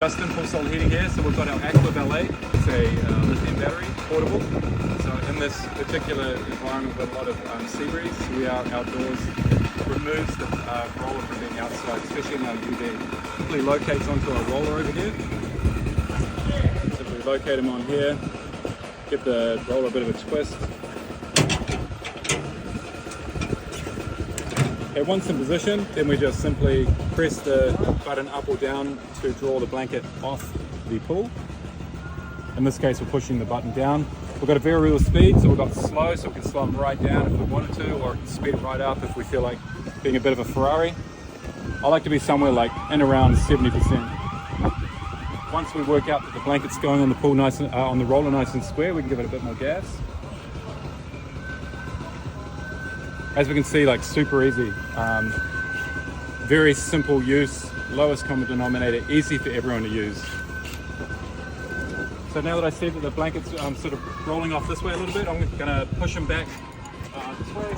Justin, full solid heating here. So we've got our Aqua Valet. It's a lithium battery, portable. So in this particular environment with a lot of sea breeze, we are outdoors. It removes the roller from being outside, especially in our UV. Simply locates onto a roller over here. Simply locate them on here. Give the roller a bit of a twist. Okay, once in position, then we just simply press the button up or down to draw the blanket off the pool. In this case, we're pushing the button down. We've got a variable speed, so we've got slow, so we can slow them right down if we wanted to, or speed it right up if we feel like being a bit of a Ferrari. I like to be somewhere like in around 70%. Once we work out that the blanket's going on the pool nice and, on the roller nice and square, we can give it a bit more gas. As we can see, like super easy, very simple use, lowest common denominator, easy for everyone to use. So now that I see that the blanket's sort of rolling off this way a little bit, I'm going to push them back this way.